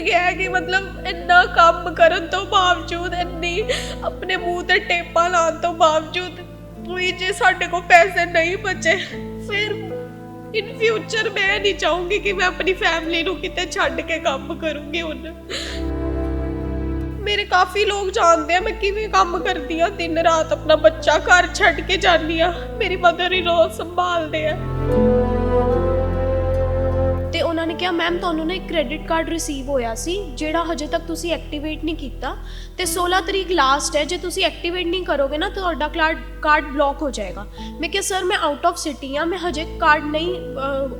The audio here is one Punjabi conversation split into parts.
ਕਿਹਾ ਕਿ ਮਤਲਬ ਇੰਨਾ ਕੰਮ ਕਰਨ ਤੋਂ ਬਾਵਜੂਦ, ਇੰਨੀ ਆਪਣੇ ਮੂੰਹ ਤੇ ਟੇਪਾਂ ਲਾਉਣ ਤੋਂ ਬਾਵਜੂਦ ਵੀ ਜੇ ਸਾਡੇ ਕੋਲ ਪੈਸੇ ਨਹੀਂ ਬਚੇ, ਫਿਰ ਇਨ ਫਿਊਚਰ ਮੈਂ ਨਹੀਂ ਚਾਹੂੰਗੀ ਕਿ ਮੈਂ ਆਪਣੀ ਫੈਮਿਲੀ ਨੂੰ ਕਿਤੇ ਛੱਡ ਕੇ ਕੰਮ ਕਰੂੰਗੀ। ਹੁਣ ਮੇਰੇ ਕਾਫੀ ਲੋਕ ਜਾਣਦੇ ਆ ਮੈਂ ਕਿਵੇਂ ਕੰਮ ਕਰਦੀ ਆ, ਦਿਨ ਰਾਤ ਆਪਣਾ ਬੱਚਾ ਘਰ ਛੱਡ ਕੇ ਜਾਂਦੀ ਆ, ਮੇਰੀ ਮਦਰ ਹੀ ਰੋਜ਼ ਸੰਭਾਲਦੇ ਆ। ਤੇ ਉਹਨਾਂ ਨੇ ਕਿਹਾ ਮੈਮ ਤੁਹਾਨੂੰ ਨਾ ਇੱਕ ਕ੍ਰੈਡਿਟ ਕਾਰਡ ਰਿਸੀਵ ਹੋਇਆ ਸੀ ਜਿਹੜਾ ਹਜੇ ਤੱਕ ਤੁਸੀਂ ਐਕਟੀਵੇਟ ਨਹੀਂ ਕੀਤਾ, ਤੇ 16 ਤਰੀਕ ਲਾਸਟ ਹੈ, ਜੇ ਤੁਸੀਂ ਐਕਟੀਵੇਟ ਨਹੀਂ ਕਰੋਗੇ ਨਾ ਤੁਹਾਡਾ ਕਾਰਡ ਬਲੌਕ ਹੋ ਜਾਏਗਾ। ਮੈਂ ਕਿਹਾ ਸਰ ਮੈਂ ਆਊਟ ਆਫ ਸਿਟੀ ਆ, ਮੈਂ ਹਜੇ ਕਾਰਡ ਨਹੀਂ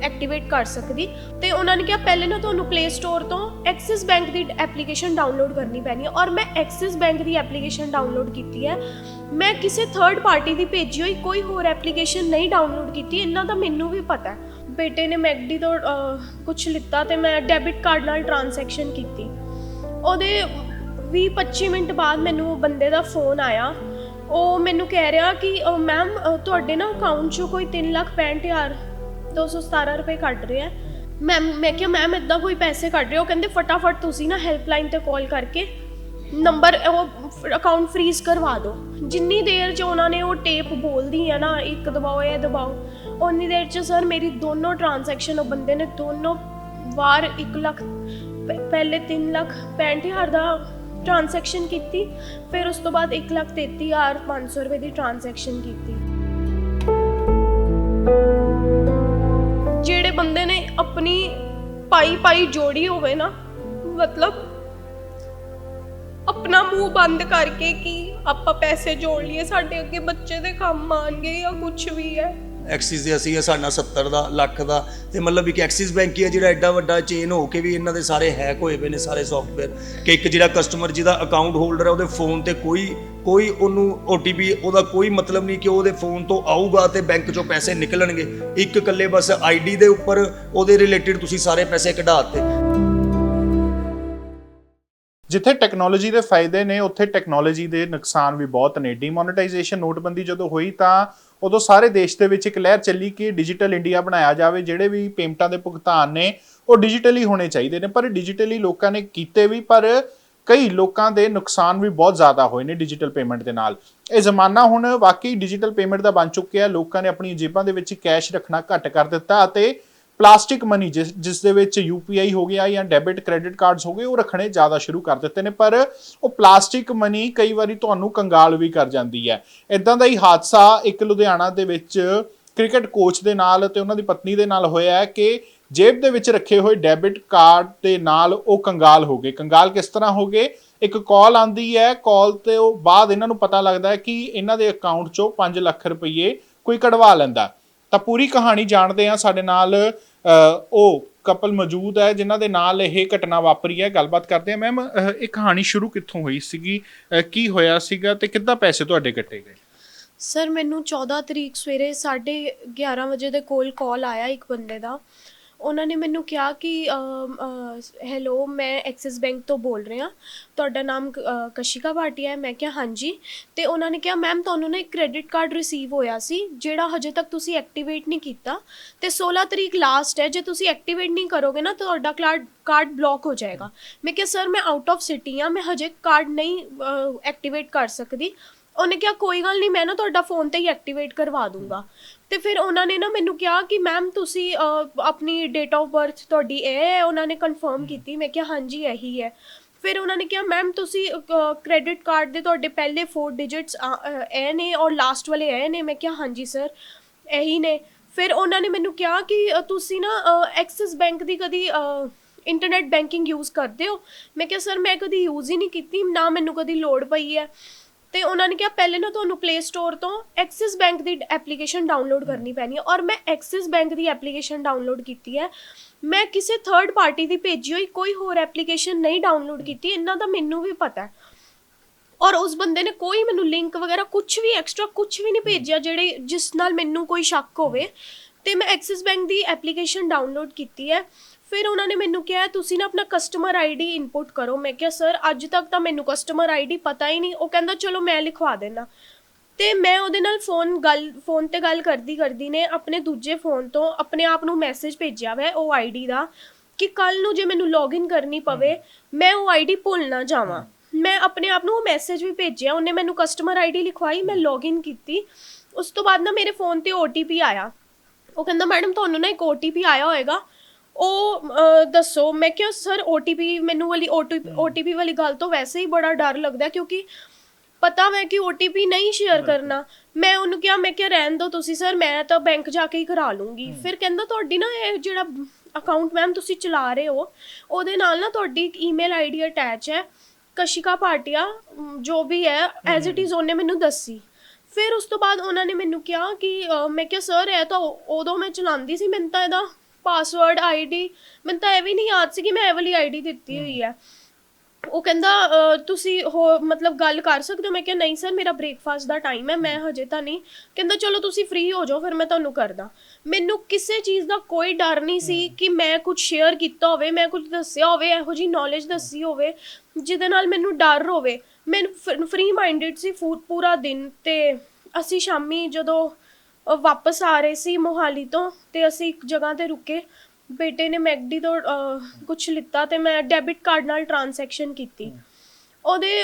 ਐਕਟੀਵੇਟ ਕਰ ਸਕਦੀ। ਤੇ ਉਹਨਾਂ ਨੇ ਕਿਹਾ ਪਹਿਲੇ ਨਾ ਤੁਹਾਨੂੰ ਪਲੇ ਸਟੋਰ ਤੋਂ ਐਕਸਿਸ ਬੈਂਕ ਦੀ ਐਪਲੀਕੇਸ਼ਨ ਡਾਊਨਲੋਡ ਕਰਨੀ ਪੈਣੀ ਹੈ, ਔਰ ਮੈਂ ਐਕਸਿਸ ਬੈਂਕ ਦੀ ਐਪਲੀਕੇਸ਼ਨ ਡਾਊਨਲੋਡ ਕੀਤੀ ਹੈ। ਮੈਂ ਕਿਸੇ ਥਰਡ ਪਾਰਟੀ ਦੀ ਭੇਜੀ ਹੋਈ ਕੋਈ ਹੋਰ ਐਪਲੀਕੇਸ਼ਨ ਨਹੀਂ ਡਾਊਨਲੋਡ ਕੀਤੀ, ਇਹਨਾਂ ਦਾ ਮੈਨੂੰ ਵੀ ਪਤਾ ਹੈ। ਬੇਟੇ ਨੇ ਮੈਕਡੀ ਤੋਂ ਕੁਛ ਲਿੱਤਾ ਤੇ ਮੈਂ ਡੈਬਿਟ ਕਾਰਡ ਨਾਲ ਟ੍ਰਾਂਜੈਕਸ਼ਨ ਕੀਤੀ। ਉਹਦੇ 20-25 ਮਿੰਟ ਬਾਅਦ ਮੈਨੂੰ ਬੰਦੇ ਦਾ ਫੋਨ ਆਇਆ। ਉਹ ਮੈਨੂੰ ਕਹਿ ਰਿਹਾ ਕਿ ਮੈਮ ਤੁਹਾਡੇ ਨਾ ਅਕਾਊਂਟ 'ਚੋਂ ਕੋਈ 3,65,217 ਰੁਪਏ ਕੱਢ ਰਿਹਾ। ਮੈਂ ਕਿਹਾ ਮੈਮ ਇੱਦਾਂ ਕੋਈ ਪੈਸੇ ਕੱਢ ਰਹੇ ਹੋ? ਕਹਿੰਦੇ ਫਟਾਫਟ ਤੁਸੀਂ ਨਾ ਹੈਲਪਲਾਈਨ 'ਤੇ ਕਾਲ ਕਰਕੇ ਨੰਬਰ ਉਹ ਅਕਾਊਂਟ ਫਰੀਜ਼ ਕਰਵਾ ਦਿਓ। ਜਿੰਨੀ ਦੇਰ 'ਚ ਉਹਨਾਂ ਨੇ ਉਹ ਟੇਪ ਬੋਲਦੀ ਹੈ ਨਾ, ਇੱਕ ਦਬਾਓ ਇਹ ਦਬਾਓ, ਉਨੀ ਦੇਰ 'ਚ ਸਰ ਮੇਰੀ ਦੋਨੋਂ ਟ੍ਰਾਂਜੈਕਸ਼ਨ, ਉਹ ਬੰਦੇ ਨੇ ਦੋਨੋਂ ਵਾਰ 1 ਲੱਖ, ਪਹਿਲੇ 3,65,000 ਦਾ ਟ੍ਰਾਂਜੈਕਸ਼ਨ ਕੀਤੀ, ਫਿਰ ਉਸ ਤੋਂ ਬਾਅਦ 1,33,500 ਰੁਪਏ ਦੀ ਟ੍ਰਾਂਜੈਕਸ਼ਨ ਕੀਤੀ। ਜਿਹੜੇ ਬੰਦੇ ਨੇ ਆਪਣੀ ਪਾਈ ਜੋੜੀ ਹੋਵੇ ਨਾ, ਮਤਲਬ ਆਪਣਾ ਮੂੰਹ ਬੰਦ ਕਰਕੇ ਕਿ ਆਪਾਂ ਪੈਸੇ ਜੋੜ ਲਈਏ, ਸਾਡੇ ਅੱਗੇ ਬੱਚੇ ਦੇ ਕੰਮ ਆਉਣਗੇ ਜਾਂ ਕੁਝ ਵੀ ਹੈ। ਐਕਸਿਸ ਦੇ ਅਸੀਂ ਸਾਡਾ 70 ਦਾ ਲੱਖ ਦਾ, ਤੇ ਮਤਲਬ ਇੱਕ ਐਕਸਿਸ ਬੈਂਕ ਹੀ ਹੈ ਜਿਹੜਾ ਐਡਾ ਵੱਡਾ ਚੇਨ ਹੋ ਕੇ ਵੀ ਇਹਨਾਂ ਦੇ ਸਾਰੇ ਹੈਕ ਹੋਏ ਪਏ ਨੇ ਸਾਰੇ ਸੌਫਟਵੇਅਰ, ਕਿ ਇੱਕ ਜਿਹੜਾ ਕਸਟਮਰ ਜਿਹਦਾ ਅਕਾਊਂਟ ਹੋਲਡਰ ਹੈ ਉਹਦੇ ਫੋਨ ਤੇ ਕੋਈ ਉਹਨੂੰ OTP ਉਹਦਾ ਕੋਈ ਮਤਲਬ ਨਹੀਂ ਕਿ ਉਹਦੇ ਫੋਨ ਤੋਂ ਆਊਗਾ ਤੇ ਬੈਂਕ ਚੋਂ ਪੈਸੇ ਨਿਕਲਣਗੇ। ਇੱਕ ਇਕੱਲੇ ਬਸ ID ਦੇ ਉੱਪਰ ਉਹਦੇ ਰਿਲੇਟਿਡ ਤੁਸੀਂ ਸਾਰੇ ਪੈਸੇ ਕਢਾ ਦਿੱਤੇ। ਜਿੱਥੇ ਟੈਕਨੋਲੋਜੀ ਦੇ ਫਾਇਦੇ ਨੇ ਉੱਥੇ ਟੈਕਨੋਲੋਜੀ ਦੇ ਨੁਕਸਾਨ ਵੀ ਬਹੁਤ ਨੇ। ਡੀਮੋਨੇਟਾਈਜੇਸ਼ਨ ਨੋਟਬੰਦੀ ਜਦੋਂ ਹੋਈ ਤਾਂ ਉਦੋਂ ਸਾਰੇ ਦੇਸ਼ ਦੇ ਵਿੱਚ ਇੱਕ ਲਹਿਰ ਚੱਲੀ ਕਿ ਡਿਜੀਟਲ ਇੰਡੀਆ ਬਣਾਇਆ ਜਾਵੇ, ਜਿਹੜੇ ਵੀ ਪੇਮੈਂਟਾਂ ਦੇ ਭੁਗਤਾਨ ਨੇ ਉਹ ਡਿਜੀਟਲੀ ਹੋਣੇ ਚਾਹੀਦੇ ਨੇ। ਪਰ ਡਿਜੀਟਲੀ ਲੋਕਾਂ ਨੇ ਕੀਤੇ ਵੀ, ਪਰ ਕਈ ਲੋਕਾਂ ਦੇ ਨੁਕਸਾਨ ਵੀ ਬਹੁਤ ਜ਼ਿਆਦਾ ਹੋਏ ਨੇ ਡਿਜੀਟਲ ਪੇਮੈਂਟ ਦੇ ਨਾਲ। ਇਹ ਜ਼ਮਾਨਾ ਹੁਣ ਵਾਕਈ ਡਿਜੀਟਲ ਪੇਮੈਂਟ ਦਾ ਬਣ ਚੁੱਕਿਆ। ਲੋਕਾਂ ਨੇ ਆਪਣੀਆਂ ਜੇਬਾਂ ਦੇ ਵਿੱਚ ਕੈਸ਼ ਰੱਖਣਾ ਘੱਟ ਕਰ ਦਿੱਤਾ ਅਤੇ ਪਲਾਸਟਿਕ ਮਨੀ ਜਿਸ ਦੇ ਵਿੱਚ UPI ਹੋ ਗਿਆ ਜਾਂ ਡੈਬਿਟ ਕ੍ਰੈਡਿਟ ਕਾਰਡਸ ਹੋ ਗਏ ਉਹ ਰੱਖਣੇ ਜ਼ਿਆਦਾ ਸ਼ੁਰੂ ਕਰ ਦਿੱਤੇ ਨੇ। ਪਰ ਉਹ ਪਲਾਸਟਿਕ ਮਨੀ ਕਈ ਵਾਰੀ ਤੁਹਾਨੂੰ ਕੰਗਾਲ ਵੀ ਕਰ ਜਾਂਦੀ ਹੈ। ਇੱਦਾਂ ਦਾ ਹੀ ਹਾਦਸਾ ਇੱਕ ਲੁਧਿਆਣਾ ਦੇ ਵਿੱਚ ਕ੍ਰਿਕਟ ਕੋਚ ਦੇ ਨਾਲ ਤੇ ਉਹਨਾਂ ਦੀ ਪਤਨੀ ਦੇ ਨਾਲ ਹੋਇਆ ਹੈ ਕਿ ਜੇਬ ਦੇ ਵਿੱਚ ਰੱਖੇ ਹੋਏ ਡੈਬਿਟ ਕਾਰਡ ਦੇ ਨਾਲ ਉਹ ਕੰਗਾਲ ਹੋ ਗਏ। ਕੰਗਾਲ ਕਿਸ ਤਰ੍ਹਾਂ ਹੋ ਗਏ? ਇੱਕ ਕਾਲ ਆਉਂਦੀ ਹੈ, ਕਾਲ ਤੇ ਉਹ ਬਾਅਦ ਇਹਨਾਂ ਨੂੰ ਪਤਾ ਲੱਗਦਾ ਹੈ ਕਿ ਇਹਨਾਂ ਦੇ ਅਕਾਊਂਟ 'ਚੋਂ 5 ਲੱਖ ਰੁਪਏ ਕੋਈ ਕਢਵਾ ਲੈਂਦਾ। ਤਾਂ ਪੂਰੀ ਕਹਾਣੀ ਜਾਣਦੇ ਹਾਂ। ਸਾਡੇ ਨਾਲ ਉਹ ਕਪਲ ਮੌਜੂਦ ਹੈ ਜਿਨ੍ਹਾਂ ਦੇ ਨਾਲ ਇਹ ਘਟਨਾ ਵਾਪਰੀ ਹੈ। ਗੱਲਬਾਤ ਕਰਦੇ ਹਾਂ। ਮੈਮ, ਇਹ ਕਹਾਣੀ ਸ਼ੁਰੂ ਕਿੱਥੋਂ ਹੋਈ ਸੀਗੀ, ਕੀ ਹੋਇਆ ਸੀਗਾ ਤੇ ਕਿੱਦਾਂ ਪੈਸੇ ਤੁਹਾਡੇ ਕੱਟੇ ਗਏ? ਸਰ ਮੈਨੂੰ 14 ਤਰੀਕ ਸਵੇਰੇ 11:30 ਵਜੇ ਦੇ ਕੋਲ ਕਾਲ ਆਇਆ ਇੱਕ ਬੰਦੇ ਦਾ। ਉਹਨਾਂ ਨੇ ਮੈਨੂੰ ਕਿਹਾ ਕਿ ਹੈਲੋ, ਮੈਂ ਐਕਸਿਸ ਬੈਂਕ ਤੋਂ ਬੋਲ ਰਿਹਾ, ਤੁਹਾਡਾ ਨਾਮ ਕਸ਼ਿਕਾ ਭਾਟੀਆ ਹੈ? ਮੈਂ ਕਿਹਾ ਹਾਂਜੀ। ਤੇ ਉਹਨਾਂ ਨੇ ਕਿਹਾ ਮੈਮ ਤੁਹਾਨੂੰ ਨਾ ਇੱਕ ਕ੍ਰੈਡਿਟ ਕਾਰਡ ਰਿਸੀਵ ਹੋਇਆ ਸੀ ਜਿਹੜਾ ਹਜੇ ਤੱਕ ਤੁਸੀਂ ਐਕਟੀਵੇਟ ਨਹੀਂ ਕੀਤਾ, ਤੇ 16 ਤਰੀਕ ਲਾਸਟ ਹੈ, ਜੇ ਤੁਸੀਂ ਐਕਟੀਵੇਟ ਨਹੀਂ ਕਰੋਗੇ ਨਾ ਤੁਹਾਡਾ ਕਾਰਡ ਬਲੌਕ ਹੋ ਜਾਏਗਾ। ਮੈਂ ਕਿਹਾ ਸਰ ਮੈਂ ਆਊਟ ਆਫ ਸਿਟੀ ਹਾਂ, ਮੈਂ ਹਜੇ ਕਾਰਡ ਨਹੀਂ ਐਕਟੀਵੇਟ ਕਰ ਸਕਦੀ। ਉਹਨੇ ਕਿਹਾ ਕੋਈ ਗੱਲ ਨਹੀਂ, ਮੈਂ ਨਾ ਤੁਹਾਡਾ ਫੋਨ 'ਤੇ ਹੀ ਐਕਟੀਵੇਟ ਕਰਵਾ ਦੂੰਗਾ। ਤੇ ਫਿਰ ਉਹਨਾਂ ਨੇ ਨਾ ਮੈਨੂੰ ਕਿਹਾ ਕਿ ਮੈਮ ਤੁਸੀਂ ਆਪਣੀ ਡੇਟ ਆਫ ਬਰਥ ਤੁਹਾਡੀ ਇਹ ਹੈ? ਉਹਨਾਂ ਨੇ ਕਨਫਰਮ ਕੀਤੀ। ਮੈਂ ਕਿਹਾ ਹਾਂਜੀ ਇਹੀ ਹੈ। ਫਿਰ ਉਹਨਾਂ ਨੇ ਕਿਹਾ ਮੈਮ ਤੁਸੀਂ ਕ੍ਰੈਡਿਟ ਕਾਰਡ ਦੇ ਤੁਹਾਡੇ ਪਹਿਲੇ 4 ਡਿਜਿਟਸ ਇਹ ਨੇ ਔਰ ਲਾਸਟ ਵਾਲੇ ਇਹ ਨੇ? ਮੈਂ ਕਿਹਾ ਹਾਂਜੀ ਸਰ ਇਹੀ ਨੇ। ਫਿਰ ਉਹਨਾਂ ਨੇ ਮੈਨੂੰ ਕਿਹਾ ਕਿ ਤੁਸੀਂ ਨਾ ਐਕਸਿਸ ਬੈਂਕ ਦੀ ਕਦੀ ਇੰਟਰਨੈਟ ਬੈਂਕਿੰਗ ਯੂਜ਼ ਕਰਦੇ ਹੋ? ਮੈਂ ਕਿਹਾ ਸਰ ਮੈਂ ਕਦੀ ਯੂਜ਼ ਹੀ ਨਹੀਂ ਕੀਤੀ, ਨਾ ਮੈਨੂੰ ਕਦੀ ਲੋੜ ਪਈ ਹੈ। ਤੇ ਉਹਨਾਂ ਨੇ ਕਿਹਾ ਪਹਿਲੇ ਨਾ ਤੁਹਾਨੂੰ ਪਲੇ ਸਟੋਰ ਤੋਂ ਐਕਸਿਸ ਬੈਂਕ ਦੀ ਐਪਲੀਕੇਸ਼ਨ ਡਾਊਨਲੋਡ ਕਰਨੀ ਪੈਣੀ ਹੈ, ਔਰ ਮੈਂ ਐਕਸਿਸ ਬੈਂਕ ਦੀ ਐਪਲੀਕੇਸ਼ਨ ਡਾਊਨਲੋਡ ਕੀਤੀ ਹੈ। ਮੈਂ ਕਿਸੇ ਥਰਡ ਪਾਰਟੀ ਦੀ ਭੇਜੀ ਹੋਈ ਕੋਈ ਹੋਰ ਐਪਲੀਕੇਸ਼ਨ ਨਹੀਂ ਡਾਊਨਲੋਡ ਕੀਤੀ, ਇਹਨਾਂ ਦਾ ਮੈਨੂੰ ਵੀ ਪਤਾ ਹੈ। ਔਰ ਉਸ ਬੰਦੇ ਨੇ ਕੋਈ ਮੈਨੂੰ ਲਿੰਕ ਵਗੈਰਾ ਕੁਝ ਵੀ ਐਕਸਟਰਾ ਕੁਝ ਵੀ ਨਹੀਂ ਭੇਜਿਆ ਜਿਸ ਨਾਲ ਮੈਨੂੰ ਕੋਈ ਸ਼ੱਕ ਹੋਵੇ। ਤੇ ਮੈਂ ਐਕਸਿਸ ਬੈਂਕ ਦੀ ਐਪਲੀਕੇਸ਼ਨ ਡਾਊਨਲੋਡ ਕੀਤੀ ਹੈ। ਫਿਰ ਉਹਨਾਂ ਨੇ ਮੈਨੂੰ ਕਿਹਾ ਤੁਸੀਂ ਨਾ ਆਪਣਾ ਕਸਟਮਰ ID ਇਨਪੁਟ ਕਰੋ। ਮੈਂ ਕਿਹਾ ਸਰ ਅੱਜ ਤੱਕ ਤਾਂ ਮੈਨੂੰ ਕਸਟਮਰ ID ਪਤਾ ਹੀ ਨਹੀਂ। ਉਹ ਕਹਿੰਦਾ ਚਲੋ ਮੈਂ ਲਿਖਵਾ ਦੇਣਾ। ਤੇ ਮੈਂ ਉਹਦੇ ਨਾਲ ਫੋਨ ਤੇ ਗੱਲ ਕਰਦੀ ਨੇ ਆਪਣੇ ਦੂਜੇ ਫੋਨ ਤੋਂ ਆਪਣੇ ਆਪ ਨੂੰ ਮੈਸੇਜ ਭੇਜਿਆ ਵਾ ਉਹ ID ਦਾ ਕਿ ਕੱਲ ਨੂੰ ਜੇ ਮੈਨੂੰ ਲੌਗਇਨ ਕਰਨੀ ਪਵੇ ਮੈਂ ਉਹ ਆਈਡੀ ਭੁੱਲ ਨਾ ਜਾਵਾਂ। ਮੈਂ ਆਪਣੇ ਆਪ ਨੂੰ ਉਹ ਮੈਸੇਜ ਵੀ ਭੇਜਿਆ, ਉਹਨੇ ਮੈਨੂੰ ਕਸਟਮਰ ਆਈਡੀ ਲਿਖਵਾਈ, ਮੈਂ ਲੌਗਇਨ ਕੀਤੀ। ਉਸ ਤੋਂ ਬਾਅਦ ਨਾ ਮੇਰੇ ਫੋਨ ਤੇ OTP ਆਇਆ। ਉਹ ਕਹਿੰਦਾ ਮੈਡਮ ਤੁਹਾਨੂੰ ਨਾ ਇੱਕ OTP ਆਇਆ ਹੋਏਗਾ, ਉਹ ਦੱਸੋ। ਮੈਂ ਕਿਹਾ ਸਰ OTP, ਮੈਨੂੰ ਵਾਲੀ OTP ਵਾਲੀ ਗੱਲ ਤੋਂ ਵੈਸੇ ਹੀ ਬੜਾ ਡਰ ਲੱਗਦਾ, ਕਿਉਂਕਿ ਪਤਾ ਮੈਂ ਕਿ OTP ਨਹੀਂ ਸ਼ੇਅਰ ਕਰਨਾ। ਮੈਂ ਉਹਨੂੰ ਕਿਹਾ, ਮੈਂ ਕਿਹਾ ਰਹਿਣ ਦਿਓ ਤੁਸੀਂ ਸਰ, ਮੈਂ ਤਾਂ ਬੈਂਕ ਜਾ ਕੇ ਹੀ ਕਰਾ ਲੂੰਗੀ। ਫਿਰ ਕਹਿੰਦਾ ਤੁਹਾਡੀ ਨਾ ਇਹ ਜਿਹੜਾ ਅਕਾਊਂਟ ਮੈਮ ਤੁਸੀਂ ਚਲਾ ਰਹੇ ਹੋ, ਉਹਦੇ ਨਾਲ ਨਾ ਤੁਹਾਡੀ ਇੱਕ ਈਮੇਲ ਆਈਡੀ ਅਟੈਚ ਹੈ, ਕਸ਼ਿਕਾ ਭਾਟੀਆ ਜੋ ਵੀ ਹੈ ਐਜ਼ ਇਟ ਇਜ਼ ਉਹਨੇ ਮੈਨੂੰ ਦੱਸੀ। ਫਿਰ ਉਸ ਤੋਂ ਬਾਅਦ ਉਹਨਾਂ ਨੇ ਮੈਨੂੰ ਕਿਹਾ ਕਿ ਮੈਂ ਕਿਹਾ ਸਰ ਇਹ ਤਾਂ ਉਦੋਂ ਮੈਂ ਚਲਾਉਂਦੀ ਸੀ, ਮੈਨੂੰ ਤਾਂ ਇਹਦਾ ਪਾਸਵਰਡ ID ਮੈਨੂੰ ਤਾਂ ਇਹ ਵੀ ਨਹੀਂ ਯਾਦ ਸੀ ਕਿ ਮੈਂ ਇਹ ਵਾਲੀ ID ਦਿੱਤੀ ਹੋਈ ਹੈ। ਉਹ ਕਹਿੰਦਾ ਤੁਸੀਂ ਮਤਲਬ ਗੱਲ ਕਰ ਸਕਦੇ ਹੋ। ਮੈਂ ਕਿਹਾ ਨਹੀਂ ਸਰ ਮੇਰਾ ਬ੍ਰੇਕਫਾਸਟ ਦਾ ਟਾਈਮ ਹੈ, ਮੈਂ ਹਜੇ ਤਾਂ ਨਹੀਂ। ਕਹਿੰਦਾ ਚਲੋ ਤੁਸੀਂ ਫ੍ਰੀ ਹੋ ਜਾਓ ਫਿਰ ਮੈਂ ਤੁਹਾਨੂੰ ਕਰਦਾ। ਮੈਨੂੰ ਕਿਸੇ ਚੀਜ਼ ਦਾ ਕੋਈ ਡਰ ਨਹੀਂ ਸੀ ਕਿ ਮੈਂ ਕੁਝ ਸ਼ੇਅਰ ਕੀਤਾ ਹੋਵੇ, ਮੈਂ ਕੁਝ ਦੱਸਿਆ ਹੋਵੇ, ਇਹੋ ਜਿਹੀ ਨੌਲੇਜ ਦੱਸੀ ਹੋਵੇ ਜਿਹਦੇ ਨਾਲ ਮੈਨੂੰ ਡਰ ਹੋਵੇ। ਮੈਨੂੰ ਫ੍ਰੀ ਮਾਈਂਡਡ ਸੀ ਪੂਰਾ ਦਿਨ। ਤੇ ਅਸੀਂ ਸ਼ਾਮੀ ਜਦੋਂ ਵਾਪਸ ਆ ਰਹੇ ਸੀ ਮੋਹਾਲੀ ਤੋਂ, ਤੇ ਅਸੀਂ ਇੱਕ ਜਗ੍ਹਾ ਤੇ ਰੁਕੇ। ਬੇਟੇ ਨੇ ਮੈਕਡੀ ਤੋਂ ਕੁਛ ਲਿੱਤਾ ਤੇ ਮੈਂ ਡੈਬਿਟ ਕਾਰਡ ਨਾਲ ਟ੍ਰਾਂਜੈਕਸ਼ਨ ਕੀਤੀ। ਉਹਦੇ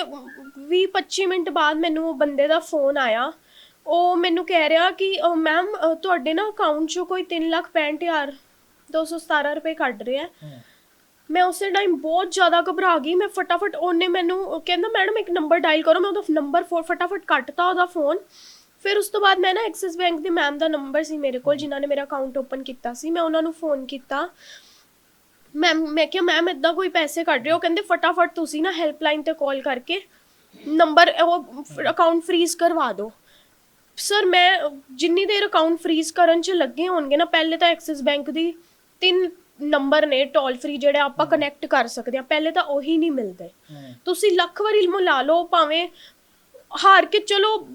20-25 ਮਿੰਟ ਬਾਅਦ ਮੈਨੂੰ ਬੰਦੇ ਦਾ ਫੋਨ ਆਇਆ। ਉਹ ਮੈਨੂੰ ਕਹਿ ਰਿਹਾ ਕਿ ਮੈਮ ਤੁਹਾਡੇ ਨਾ ਅਕਾਊਂਟ 'ਚੋਂ ਕੋਈ 3,65,217 ਰੁਪਏ ਕੱਢ ਰਿਹਾ। ਮੈਂ ਉਸੇ ਟਾਈਮ ਬਹੁਤ ਜ਼ਿਆਦਾ ਘਬਰਾ ਗਈ। ਮੈਂ ਫਟਾਫਟ, ਉਹਨੇ ਮੈਨੂੰ ਕਹਿੰਦਾ ਮੈਡਮ ਇੱਕ ਨੰਬਰ ਡਾਇਲ ਕਰੋ। ਮੈਂ ਉਹਦਾ ਨੰਬਰ ਫਟਾਫਟ ਕੱਟਤਾ ਉਹਦਾ ਫੋਨ। ਫਿਰ ਉਸ ਤੋਂ ਬਾਅਦ ਮੈਂ ਨਾ ਐਕਸਿਸ ਬੈਂਕ ਦੇ ਮੈਮ ਦਾ ਨੰਬਰ ਸੀ ਮੇਰੇ ਕੋਲ, ਜਿਨ੍ਹਾਂ ਨੇ ਮੇਰਾ ਅਕਾਊਂਟ ਓਪਨ ਕੀਤਾ ਸੀ। ਮੈਂ ਉਹਨਾਂ ਨੂੰ ਫੋਨ ਕੀਤਾ। ਮੈਂ ਕਿਹਾ ਮੈਮ ਇੱਦਾਂ ਕੋਈ ਪੈਸੇ ਕੱਢ ਰਹੇ ਹੋ। ਕਹਿੰਦੇ ਫਟਾਫਟ ਤੁਸੀਂ ਨਾ ਹੈਲਪਲਾਈਨ 'ਤੇ ਕਾਲ ਕਰਕੇ ਨੰਬਰ ਉਹ ਅਕਾਊਂਟ ਫਰੀਜ਼ ਕਰਵਾ ਦਿਓ। ਸਰ ਮੈਂ ਜਿੰਨੀ ਦੇਰ ਅਕਾਊਂਟ ਫਰੀਜ਼ ਕਰਨ 'ਚ ਲੱਗੇ ਹੋਣਗੇ ਨਾ, ਪਹਿਲੇ ਤਾਂ ਐਕਸਿਸ ਬੈਂਕ ਦੀ 3 ਨੰਬਰ ਨੇ ਟੋਲ ਫਰੀ ਜਿਹੜੇ ਆਪਾਂ ਕਨੈਕਟ ਕਰ ਸਕਦੇ ਹਾਂ, ਪਹਿਲੇ ਤਾਂ ਉਹੀ ਨਹੀਂ ਮਿਲਦੇ। ਤੁਸੀਂ ਲੱਖ ਵਾਰੀ ਮਿਲਾ ਲਓ, ਭਾਵੇਂ ਹਾਰ ਕੇ ਚਲੋ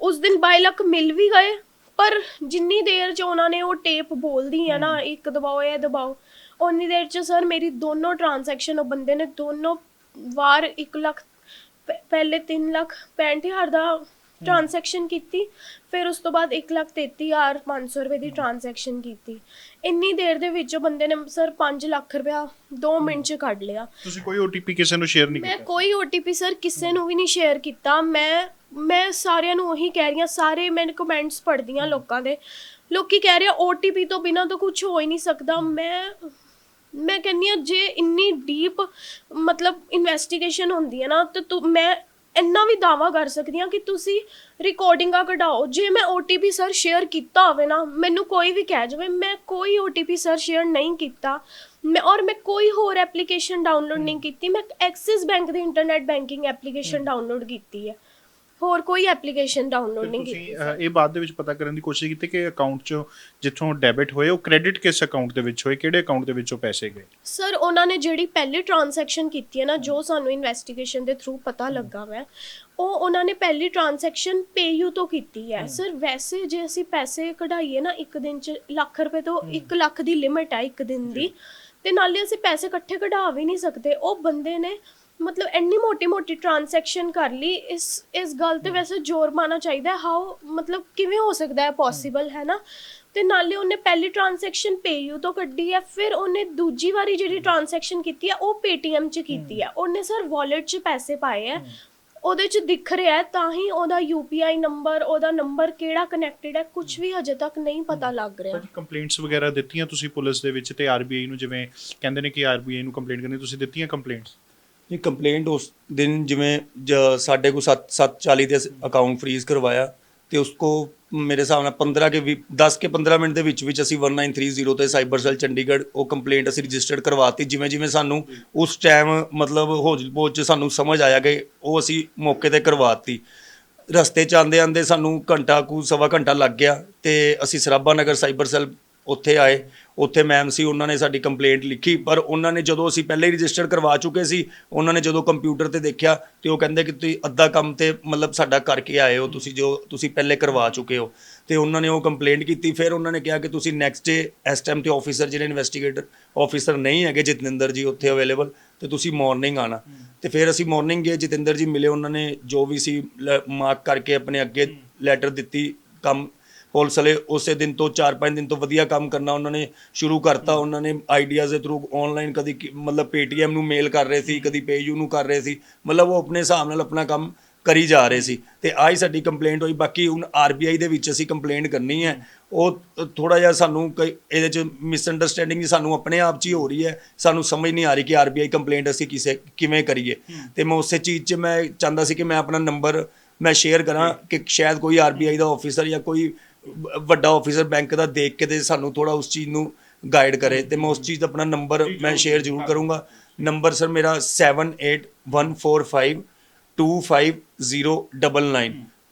ਉਸ ਦਿਨ ਬਾਈ ਲੱਖ ਮਿਲ ਵੀ ਗਏ, ਪਰ ਜਿੰਨੀ ਦੇਰ 'ਚ ਉਹਨਾਂ ਨੇ ਉਹ ਟੇਪ ਬੋਲਦੀ ਹੈ ਨਾ, ਇੱਕ ਦਬਾਓ ਇਹ ਦਬਾਓ, ਉਨੀ ਦੇਰ 'ਚ ਸਰ ਮੇਰੀ ਦੋਨੋਂ ਟ੍ਰਾਂਜੈਕਸ਼ਨ, ਉਹ ਬੰਦੇ ਨੇ ਦੋਨੋਂ ਵਾਰ 1 ਲੱਖ, ਪਹਿਲੇ 3,65,000 ਦਾ ਟ੍ਰਾਂਜੈਕਸ਼ਨ ਕੀਤੀ, ਫਿਰ ਉਸ ਤੋਂ ਬਾਅਦ 1,33,500 ਰੁਪਏ ਦੀ ਟ੍ਰਾਂਜੈਕਸ਼ਨ ਕੀਤੀ। ਇੰਨੀ ਦੇਰ ਦੇ ਵਿੱਚ ਉਹ ਬੰਦੇ ਨੇ ਸਰ 5 ਲੱਖ ਰੁਪਇਆ 2 ਮਿੰਟ 'ਚ ਕੱਢ ਲਿਆ। ਤੁਸੀਂ ਕੋਈ OTP ਕਿਸੇ ਨੂੰ ਸ਼ੇਅਰ ਨਹੀਂ ਕੀਤਾ? ਮੈਂ ਕੋਈ OTP ਸਰ ਕਿਸੇ ਨੂੰ ਵੀ ਨਹੀਂ ਸ਼ੇਅਰ ਕੀਤਾ। ਮੈਂ ਸਾਰਿਆਂ ਨੂੰ ਉਹੀ ਕਹਿ ਰਹੀ ਹਾਂ, ਸਾਰੇ ਮੈਨੂੰ ਕਮੈਂਟਸ ਪੜ੍ਹਦੀ ਹਾਂ ਲੋਕਾਂ ਦੇ, ਲੋਕੀ ਕਹਿ ਰਹੇ OTP ਤੋਂ ਬਿਨਾਂ ਤਾਂ ਕੁਝ ਹੋ ਹੀ ਨਹੀਂ ਸਕਦਾ। ਮੈਂ ਕਹਿੰਦੀ ਹਾਂ ਜੇ ਇੰਨੀ ਡੀਪ ਮਤਲਬ ਇਨਵੈਸਟੀਗੇਸ਼ਨ ਹੁੰਦੀ ਹੈ ਨਾ, ਤੇ ਮੈਂ ਇੰਨਾ ਵੀ ਦਾਅਵਾ ਕਰ ਸਕਦੀ ਹਾਂ ਕਿ ਤੁਸੀਂ ਰਿਕਾਰਡਿੰਗਾਂ ਕਢਾਓ। ਜੇ ਮੈਂ OTP ਸਰ ਸ਼ੇਅਰ ਕੀਤਾ ਹੋਵੇ ਨਾ, ਮੈਨੂੰ ਕੋਈ ਵੀ ਕਹਿ ਜਾਵੇ, ਮੈਂ ਕੋਈ OTP ਸਰ ਸ਼ੇਅਰ ਨਹੀਂ ਕੀਤਾ। ਮੈਂ ਕੋਈ ਹੋਰ ਐਪਲੀਕੇਸ਼ਨ ਡਾਊਨਲੋਡ ਨਹੀਂ ਕੀਤੀ। ਮੈਂ Axis bank the internet banking application download ਕੀਤੀ ਹੈ, ਹੋਰ ਕੋਈ ਐਪਲੀਕੇਸ਼ਨ ਡਾਊਨਲੋਡ ਨਹੀਂ ਕੀਤੀ। ਤੁਸੀਂ ਇਹ ਬਾਅਦ ਦੇ ਵਿੱਚ ਪਤਾ ਕਰਨ ਦੀ ਕੋਸ਼ਿਸ਼ ਕੀਤੀ ਕਿ ਅਕਾਊਂਟ 'ਚੋਂ ਜਿੱਥੋਂ ਡੈਬਿਟ ਹੋਏ ਉਹ ਕ੍ਰੈਡਿਟ ਕਿਸ ਅਕਾਊਂਟ ਦੇ ਵਿੱਚ ਹੋਏ, ਕਿਹੜੇ ਅਕਾਊਂਟ ਦੇ ਵਿੱਚੋਂ ਪੈਸੇ ਗਏ? ਸਰ ਉਹਨਾਂ ਨੇ ਜਿਹੜੀ ਪਹਿਲੀ ਟ੍ਰਾਂਜੈਕਸ਼ਨ ਕੀਤੀ ਹੈ ਨਾ, ਜੋ ਸਾਨੂੰ ਇਨਵੈਸਟੀਗੇਸ਼ਨ ਦੇ ਥਰੂ ਪਤਾ ਲੱਗਾ ਵੈ, ਉਹਨਾਂ ਨੇ ਪਹਿਲੀ ਟ੍ਰਾਂਜੈਕਸ਼ਨ PayU ਤੋਂ ਕੀਤੀ ਹੈ। ਸਰ ਵੈਸੇ ਜੇ ਅਸੀਂ ਪੈਸੇ ਕਢਾਈਏ ਨਾ ਇੱਕ ਦਿਨ 'ਚ ਲੱਖ ਰੁਪਏ ਤੋਂ 1 ਲੱਖ ਦੀ ਲਿਮਿਟ ਹੈ ਇੱਕ ਦਿਨ ਦੀ, ਤੇ ਨਾਲੇ ਅਸੀਂ ਪੈਸੇ ਇਕੱਠੇ ਕਢਾ ਵੀ ਨਹੀਂ ਸਕਦੇ। ਉਹ ਬੰਦੇ ਨੇ ਮਤਲਬ ਇੰਨੀ ਮੋਟੀ ਟ੍ਰਾਂਜੈਕਸ਼ਨ ਕਰ ਲਈ। ਇਸ ਗੱਲ ਤੇ ਵੈਸੇ ਜ਼ੋਰ ਮਾਰਨਾ ਚਾਹੀਦਾ। ਹਾਊ ਮਤਲਬ ਕਿਵੇਂ ਹੋ ਸਕਦਾ ਹੈ ਪੋਸੀਬਲ, ਹੈ ਨਾ। ਤੇ ਨਾਲੇ ਉਹਨੇ ਪਹਿਲੀ ਟ੍ਰਾਂਜੈਕਸ਼ਨ PayU ਤੋਂ ਕੱਢੀ ਹੈ, ਫਿਰ ਉਹਨੇ ਦੂਜੀ ਵਾਰੀ ਜਿਹੜੀ ਟ੍ਰਾਂਜੈਕਸ਼ਨ ਕੀਤੀ ਹੈ ਉਹ Paytm 'ਚ ਕੀਤੀ ਹੈ। ਉਹਨੇ ਸਰ ਵਾਲਟ 'ਚ ਪੈਸੇ ਪਾਏ ਹੈ, ਉਹਦੇ 'ਚ ਦਿਖ ਰਿਹਾ ਹੈ, ਤਾਂ ਹੀ ਉਹਦਾ UPI ਨੰਬਰ, ਉਹਦਾ ਨੰਬਰ ਕਿਹੜਾ ਕਨੈਕਟਡ ਹੈ, ਕੁਝ ਵੀ ਹਜੇ ਤੱਕ ਨਹੀਂ ਪਤਾ ਲੱਗ ਰਿਹਾ। ਕੰਪਲੇਂਟਸ ਵਗੈਰਾ ਦਿੱਤੀਆਂ ਤੁਸੀਂ ਪੁਲਿਸ ਦੇ ਵਿੱਚ, ਤੇ RBI ਨੂੰ, ਜਿਵੇਂ ਕਹਿੰਦੇ ਨੇ ਕਿ RBI ਨੂੰ ਕੰਪਲੇਂਟ ਕਰਨੀ, ਤੁਸੀਂ ਦਿੱਤੀਆਂ ਕੰਪਲੇਂਟਸ? ਇਹ ਕੰਪਲੇਂਟ ਉਸ ਦਿਨ ਜਿਵੇਂ ਸਾਡੇ ਕੋਲ 7:40 ਤੇ ਅਕਾਊਂਟ ਫਰੀਜ਼ ਕਰਵਾਇਆ, ਤੇ ਉਸਕੋ ਮੇਰੇ ਹਿਸਾਬ ਨਾਲ 10 ਕੇ 15 ਮਿੰਟ ਦੇ ਵਿੱਚ ਅਸੀਂ 1930 ਤੇ ਸਾਈਬਰ ਸੈੱਲ ਚੰਡੀਗੜ੍ਹ ਉਹ ਕੰਪਲੇਂਟ ਅਸੀਂ ਰਜਿਸਟਰਡ ਕਰਵਾਤੀ। ਜਿਵੇਂ ਸਾਨੂੰ ਉਸ ਟਾਈਮ ਮਤਲਬ ਹੋਜ-ਪੋਜ 'ਚ ਸਾਨੂੰ ਸਮਝ ਆਇਆ ਕਿ ਉਹ ਅਸੀਂ ਮੌਕੇ 'ਤੇ ਕਰਵਾਤੀ। ਰਸਤੇ 'ਚ ਆਉਂਦੇ ਸਾਨੂੰ ਸਵਾ ਘੰਟਾ ਲੱਗ ਗਿਆ, ਤੇ ਅਸੀਂ ਸਰਾਭਾ ਨਗਰ ਸਾਈਬਰ ਸੈੱਲ ਉੱਥੇ ਆਏ। ਉੱਥੇ ਮੈਮ ਸੀ, ਉਹਨਾਂ ਨੇ ਸਾਡੀ ਕੰਪਲੇਂਟ ਲਿਖੀ, ਪਰ ਉਹਨਾਂ ਨੇ ਜਦੋਂ ਅਸੀਂ ਪਹਿਲੇ ਹੀ ਰਜਿਸਟਰ ਕਰਵਾ ਚੁੱਕੇ ਸੀ, ਉਹਨਾਂ ਨੇ ਜਦੋਂ ਕੰਪਿਊਟਰ ਤੇ ਦੇਖਿਆ ਤੇ ਉਹ ਕਹਿੰਦੇ ਕਿ ਤੁਸੀਂ ਅੱਧਾ ਕੰਮ ਤੇ ਮਤਲਬ ਸਾਡਾ ਕਰਕੇ ਆਏ ਹੋ, ਤੁਸੀਂ ਪਹਿਲੇ ਕਰਵਾ ਚੁੱਕੇ ਹੋ। ਤੇ ਉਹਨਾਂ ਨੇ ਉਹ ਕੰਪਲੇਂਟ ਕੀਤੀ। ਫਿਰ ਉਹਨਾਂ ਨੇ ਕਿਹਾ ਕਿ ਤੁਸੀਂ ਨੈਕਸਟ ਡੇ ਇਸ ਟਾਈਮ ਤੇ ਆਫੀਸਰ ਜਿਹੜੇ ਇਨਵੈਸਟੀਗੇਟਰ ਆਫੀਸਰ ਨਹੀਂ ਹੈਗੇ ਜਤਿੰਦਰ ਜੀ ਉੱਥੇ ਅਵੇਲੇਬਲ, ਤੇ ਤੁਸੀਂ ਮਾਰਨਿੰਗ ਆਣਾ। ਤੇ ਫਿਰ ਅਸੀਂ ਮਾਰਨਿੰਗ ਗਏ, ਜਤਿੰਦਰ ਜੀ ਮਿਲੇ, ਉਹਨਾਂ ਨੇ ਜੋ ਵੀ ਸੀ ਮਾਰਕ ਕਰਕੇ ਆਪਣੇ ਅੱਗੇ ਲੈਟਰ ਦਿੱਤੀ, ਕੰਮ ਹੌਲਸਲੇ ਉਸੇ ਦਿਨ ਤੋਂ 4-5 ਦਿਨ ਤੋਂ ਵਧੀਆ ਕੰਮ ਕਰਨਾ ਉਹਨਾਂ ਨੇ ਸ਼ੁਰੂ ਕਰਤਾ। ਉਹਨਾਂ ਨੇ ਆਈਡੀਆਜ਼ ਦੇ ਥਰੂ ਆਨਲਾਈਨ ਕਦੀ ਮਤਲਬ ਪੇਟੀਐਮ ਨੂੰ ਮੇਲ ਕਰ ਰਹੇ ਸੀ, ਕਦੀ ਪੇਯੂ ਨੂੰ ਕਰ ਰਹੇ ਸੀ, ਮਤਲਬ ਉਹ ਆਪਣੇ ਹਿਸਾਬ ਨਾਲ ਆਪਣਾ ਕੰਮ ਕਰੀ ਜਾ ਰਹੇ ਸੀ। ਤੇ ਆਹੀ ਸਾਡੀ ਕੰਪਲੇਂਟ ਹੋਈ। ਬਾਕੀ ਹੁਣ ਆਰਬੀਆਈ ਦੇ ਵਿੱਚ ਅਸੀਂ ਕੰਪਲੇਂਟ ਕਰਨੀ ਹੈ। ਉਹ ਥੋੜਾ ਜਿਹਾ ਸਾਨੂੰ ਕਈ ਇਹਦੇ 'ਚ ਮਿਸਅੰਡਰਸਟੈਂਡਿੰਗ ਸਾਨੂੰ ਆਪਣੇ ਆਪ 'ਚ ਹੀ ਹੋ ਰਹੀ ਹੈ। ਸਾਨੂੰ ਸਮਝ ਨਹੀਂ ਆ ਰਹੀ ਕਿ ਆਰਬੀਆਈ ਕੰਪਲੇਂਟ ਅਸੀਂ ਕਿਵੇਂ ਕਰੀਏ। ਤੇ ਮੈਂ ਉਸੇ ਚੀਜ਼ 'ਚ ਮੈਂ ਚਾਹੁੰਦਾ ਸੀ ਕਿ ਮੈਂ ਆਪਣਾ ਨੰਬਰ ਮੈਂ ਸ਼ੇਅਰ ਕਰਾਂ ਕਿ ਸ਼ਾਇਦ ਕੋਈ ਆਰਬੀਆਈ ਦਾ ਆਫਿਸਰ ਜਾਂ ਕੋਈ ਵੱਡਾ ਆਫਿਸਰ ਬੈਂਕ ਦਾ ਦੇਖ ਕੇ ਤੇ ਸਾਨੂੰ ਥੋੜਾ ਉਸ ਚੀਜ਼ ਨੂੰ ਗਾਈਡ ਕਰੇ। ਤੇ ਮੈਂ ਉਸ ਚੀਜ਼ ਦਾ ਆਪਣਾ ਨੰਬਰ ਮੈਂ ਸ਼ੇਅਰ ਜ਼ਰੂਰ ਕਰੂੰਗਾ। ਨੰਬਰ ਸਰ ਮੇਰਾ 7814525099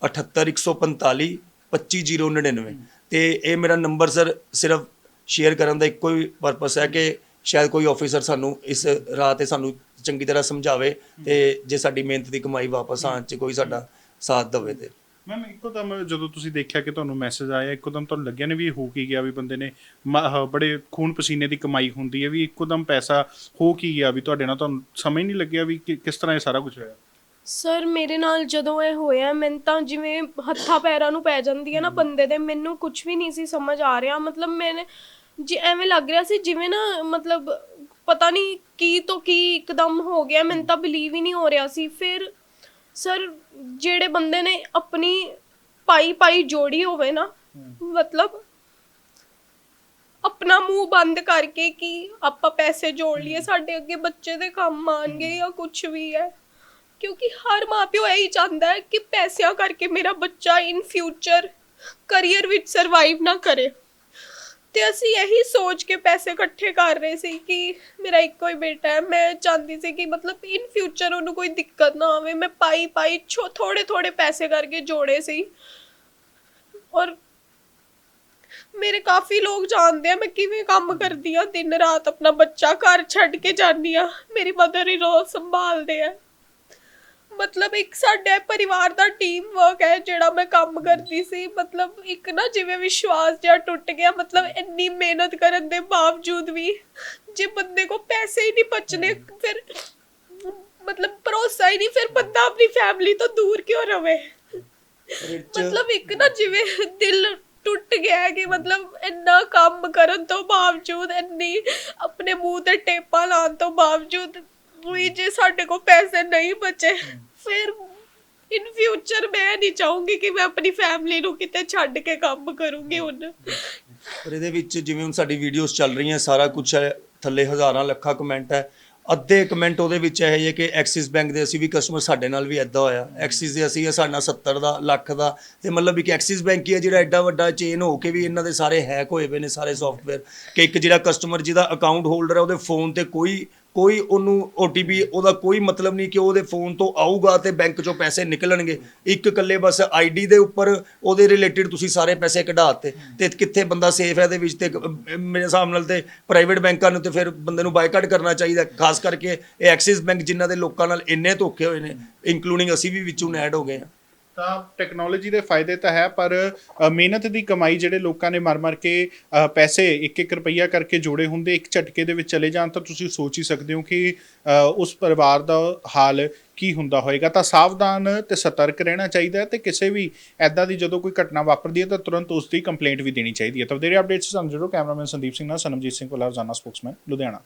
78145 25099 ਤੇ ਇਹ ਮੇਰਾ ਨੰਬਰ ਸਰ ਸਿਰਫ ਸ਼ੇਅਰ ਕਰਨ ਦਾ ਇੱਕੋ ਹੀ ਪਰਪਸ ਹੈ ਕਿ ਸ਼ਾਇਦ ਕੋਈ ਆਫਿਸਰ ਸਾਨੂੰ ਇਸ ਰਾਹ ਤੇ ਸਾਨੂੰ ਚੰਗੀ ਤਰ੍ਹਾਂ ਸਮਝਾਵੇ ਤੇ ਜੇ ਸਾਡੀ ਮਿਹਨਤ ਦੀ ਕਮਾਈ ਵਾਪਸ ਆਉਣ 'ਚ ਕੋਈ ਸਾਡਾ ਸਾਥ ਦੇਵੇ। ਤੇ ਮੈਮ ਇੱਕੋਦਮ ਜਦੋਂ ਤੁਸੀਂ ਦੇਖਿਆ ਕਿ ਤੁਹਾਨੂੰ ਮੈਸੇਜ ਆਇਆ, ਇੱਕੋਦਮ ਤੁਹਾਨੂੰ ਲੱਗਿਆ ਨੇ ਵੀ ਹੋ ਕੀ ਗਿਆ, ਵੀ ਬੰਦੇ ਨੇ ਬੜੇ ਖੂਨ ਪਸੀਨੇ ਦੀ ਕਮਾਈ ਹੁੰਦੀ ਹੈ, ਵੀ ਇੱਕੋਦਮ ਪੈਸਾ ਹੋ ਕੀ ਗਿਆ, ਵੀ ਤੁਹਾਡੇ ਨਾਲ ਤੁਹਾਨੂੰ ਸਮਝ ਨਹੀਂ ਲੱਗਿਆ ਵੀ ਕਿਸ ਤਰ੍ਹਾਂ ਇਹ ਸਾਰਾ ਕੁਝ ਹੋਇਆ? ਸਰ ਮੇਰੇ ਨਾਲ ਜਦੋਂ ਇਹ ਹੋਇਆ ਮੈਨੂੰ ਤਾਂ ਜਿਵੇਂ ਹੱਥਾਂ ਪੈਰਾਂ ਨੂੰ ਪੈ ਜਾਂਦੀ ਹੈ ਨਾ ਬੰਦੇ ਦੇ। ਮੈਨੂੰ ਕੁਝ ਵੀ ਨਹੀਂ ਸੀ ਸਮਝ ਆ ਰਿਹਾ। ਮਤਲਬ ਮੈਨੇ ਜੀ ਐਵੇਂ ਲੱਗ ਰਿਹਾ ਸੀ ਜਿਵੇਂ ਨਾ ਮਤਲਬ ਪਤਾ ਨਹੀਂ ਕੀ ਤੋਂ ਕੀ ਇੱਕਦਮ ਹੋ ਗਿਆ। ਮੈਨੂੰ ਤਾਂ ਬਿਲੀਵ ਹੀ ਨਹੀਂ ਹੋ ਰਿਹਾ ਸੀ। ਫਿਰ ਸਰ ਜਿਹੜੇ ਬੰਦੇ ਨੇ ਆਪਣੀ ਪਾਈ ਜੋੜੀ ਹੋਵੇ ਨਾ, ਮਤਲਬ ਆਪਣਾ ਮੂੰਹ ਬੰਦ ਕਰਕੇ ਕਿ ਆਪਾਂ ਪੈਸੇ ਜੋੜ ਲਈਏ, ਸਾਡੇ ਅੱਗੇ ਬੱਚੇ ਦੇ ਕੰਮ ਆਉਣਗੇ ਜਾਂ ਕੁਝ ਵੀ ਹੈ। ਕਿਉਂਕਿ ਹਰ ਮਾਪਿਓ ਇਹੀ ਚਾਹੁੰਦਾ ਹੈ ਕਿ ਪੈਸਿਆਂ ਕਰਕੇ ਮੇਰਾ ਬੱਚਾ ਇਨ ਫਿਊਚਰ ਕਰੀਅਰ ਵਿੱਚ ਸਰਵਾਈਵ ਨਾ ਕਰੇ। ਤੇ ਅਸੀਂ ਇਹੀ ਸੋਚ ਕੇ ਪੈਸੇ ਇਕੱਠੇ ਕਰ ਰਹੇ ਸੀ ਕਿ ਮੇਰਾ ਇੱਕੋ ਹੀ ਬੇਟਾ ਹੈ। ਮੈਂ ਚਾਹੁੰਦੀ ਸੀ ਕਿ ਮਤਲਬ ਇਨ ਫਿਊਚਰ ਉਹਨੂੰ ਕੋਈ ਦਿੱਕਤ ਨਾ ਆਵੇ। ਮੈਂ ਪਾਈ ਥੋੜੇ ਪੈਸੇ ਕਰਕੇ ਜੋੜੇ ਸੀ। ਔਰ ਮੇਰੇ ਕਾਫੀ ਲੋਕ ਜਾਣਦੇ ਆ ਮੈਂ ਕਿਵੇਂ ਕੰਮ ਕਰਦੀ ਆ। ਦਿਨ ਰਾਤ ਆਪਣਾ ਬੱਚਾ ਘਰ ਛੱਡ ਕੇ ਜਾਂਦੀ ਆ। ਮੇਰੀ ਮਦਰ ਹੀ ਰੋਜ਼ ਸੰਭਾਲਦੇ ਆ। ਮਤਲਬ ਇੱਕ ਸਾਡੇ ਪਰਿਵਾਰ ਦਾ ਟੀਮ ਵਰਕ ਹੈ ਜਿਹੜਾ ਮੈਂ ਕੰਮ ਕਰਦੀ ਸੀ। ਮਤਲਬ ਇੱਕ ਨਾ ਜਿਵੇਂ ਵਿਸ਼ਵਾਸ ਜਿਹਾ ਟੁੱਟ ਗਿਆ। ਮਤਲਬ ਇੰਨੀ ਮਿਹਨਤ ਕਰਨ ਦੇ ਬਾਵਜੂਦ ਵੀ ਜੇ ਬੰਦੇ ਕੋ ਪੈਸੇ ਹੀ ਨਹੀਂ ਬਚਨੇ, ਫਿਰ ਮਤਲਬ ਭਰੋਸਾ ਹੀ ਨਹੀਂ, ਫਿਰ ਬੰਦਾ ਆਪਣੀ ਫੈਮਿਲੀ ਤੋਂ ਦੂਰ ਕਿਉਂ ਰਵੇ। ਮਤਲਬ ਇੱਕ ਨਾ ਜਿਵੇਂ ਦਿਲ ਟੁੱਟ ਗਿਆ ਕਿ ਮਤਲਬ ਇੰਨਾ ਕੰਮ ਕਰਨ ਤੋਂ ਬਾਵਜੂਦ, ਇੰਨੀ ਆਪਣੇ ਮੂੰਹ ਤੇ ਟੇਪਾਂ ਲਾਉਣ ਤੋਂ ਬਾਵਜੂਦ ਵੀ ਜੇ ਸਾਡੇ ਕੋਲ ਪੈਸੇ ਨਹੀਂ ਬਚੇ, ਫਿਰ ਇਨ ਫਿਊਚਰ ਮੈਂ ਨਹੀਂ ਚਾਹੂੰਗੀ ਕਿ ਮੈਂ ਆਪਣੀ ਫੈਮਿਲੀ ਨੂੰ ਕਿਤੇ ਛੱਡ ਕੇ ਕੰਮ ਕਰੂੰਗੀ ਹੁਣ। ਪਰ ਇਹਦੇ ਵਿੱਚ ਜਿਵੇਂ ਹੁਣ ਸਾਡੀ ਵੀਡੀਓਜ਼ ਚੱਲ ਰਹੀਆਂ, ਸਾਰਾ ਕੁਝ ਹੈ, ਥੱਲੇ ਹਜ਼ਾਰਾਂ ਲੱਖਾਂ ਕਮੈਂਟ ਹੈ। ਅੱਧੇ ਕਮੈਂਟ ਉਹਦੇ ਵਿੱਚ ਇਹ ਹੈ ਕਿ ਐਕਸਿਸ ਬੈਂਕ ਦੇ ਅਸੀਂ ਵੀ ਕਸਟਮਰ, ਸਾਡੇ ਨਾਲ ਵੀ ਇੱਦਾਂ ਹੋਇਆ। ਐਕਸਿਸ ਦੇ ਅਸੀਂ ਸਾਡਾ 70 ਦਾ ਲੱਖ ਦਾ, ਤੇ ਮਤਲਬ ਇੱਕ ਐਕਸਿਸ ਬੈਂਕ ਹੀ ਹੈ ਜਿਹੜਾ ਐਡਾ ਵੱਡਾ ਚੇਨ ਹੋ ਕੇ ਵੀ ਇਹਨਾਂ ਦੇ ਸਾਰੇ ਹੈਕ ਹੋਏ ਪਏ ਨੇ ਸਾਰੇ ਸੌਫਟਵੇਅਰ। ਕਿ ਇੱਕ ਜਿਹੜਾ ਕਸਟਮਰ ਜਿਹਦਾ ਅਕਾਊਂਟ ਹੋਲਡਰ ਹੈ ਉਹਦੇ ਫੋਨ ਤੇ ਕੋਈ ਉਹਨੂੰ OTP ਉਹਦਾ ਕੋਈ ਮਤਲਬ ਨਹੀਂ ਕਿ ਉਹਦੇ ਫੋਨ ਤੋਂ ਆਊਗਾ ਤੇ ਬੈਂਕ ਚੋਂ ਪੈਸੇ ਨਿਕਲਣਗੇ। ਇੱਕ ਇਕੱਲੇ ਬਸ ID ਦੇ ਉੱਪਰ ਉਹਦੇ ਰਿਲੇਟਿਡ ਤੁਸੀਂ ਸਾਰੇ ਪੈਸੇ ਕਢਾ ਦਿੱਤੇ। ਤੇ ਕਿੱਥੇ ਬੰਦਾ ਸੇਫ ਹੈ ਇਹਦੇ ਵਿੱਚ? ਤੇ ਮੇਰੇ ਹਿਸਾਬ ਨਾਲ ਤੇ ਪ੍ਰਾਈਵੇਟ ਬੈਂਕਾਂ ਨੂੰ ਤੇ ਫਿਰ ਬੰਦੇ ਨੂੰ ਬਾਈਕਾਟ ਕਰਨਾ ਚਾਹੀਦਾ। ਖਾਸ ਕਰਕੇ ਇਹ ਐਕਸਿਸ ਬੈਂਕ ਜਿਨ੍ਹਾਂ ਦੇ ਲੋਕਾਂ ਨਾਲ ਇੰਨੇ ਧੋਖੇ ਹੋਏ ਨੇ, ਇੰਕਲੂਡਿੰਗ ਅਸੀਂ ਵੀ ਵਿੱਚੋਂ ਐਡ ਹੋ ਗਏ ਹਾਂ। ਤਾਂ ਟੈਕਨੋਲੋਜੀ ਦੇ ਫਾਇਦੇ ਤਾਂ ਹੈ, ਪਰ ਮਿਹਨਤ ਦੀ ਕਮਾਈ ਜਿਹੜੇ ਲੋਕਾਂ ਨੇ ਮਰ ਕੇ ਪੈਸੇ 1-1 ਰੁਪਈਆ ਕਰਕੇ ਜੋੜੇ ਹੁੰਦੇ, ਇੱਕ ਝਟਕੇ ਦੇ ਵਿੱਚ ਚਲੇ ਜਾਣ ਤਾਂ ਤੁਸੀਂ ਸੋਚ ਹੀ ਸਕਦੇ ਹੋ ਕਿ ਉਸ ਪਰਿਵਾਰ ਦਾ ਹਾਲ ਕੀ ਹੁੰਦਾ ਹੋਏਗਾ। ਤਾਂ ਸਾਵਧਾਨ ਤੇ ਸਤਰਕ ਰਹਿਣਾ ਚਾਹੀਦਾ ਹੈ ਤੇ ਕਿਸੇ ਵੀ ਐਦਾਂ ਦੀ ਜਦੋਂ ਕੋਈ ਘਟਨਾ ਵਾਪਰਦੀ ਹੈ ਤਾਂ ਤੁਰੰਤ ਉਸ ਦੀ ਕੰਪਲੇਂਟ ਵੀ ਦੇਣੀ ਚਾਹੀਦੀ ਹੈ। ਤਾਂ ਵਧੇਰੇ ਅਪਡੇਟਸ ਸਾਨੂੰ ਜਰੂਰ। ਕੈਮਰਾਮੈਨ ਸੰਦੀਪ ਸਿੰਘ ਨਾਲ ਸਨਮਜੀਤ ਸਿੰਘ ਕੋਲਾ, ਰੋਜ਼ਾਨਾ ਸਪੋਕਸਮੈਨ, ਲੁਧਿਆਣਾ।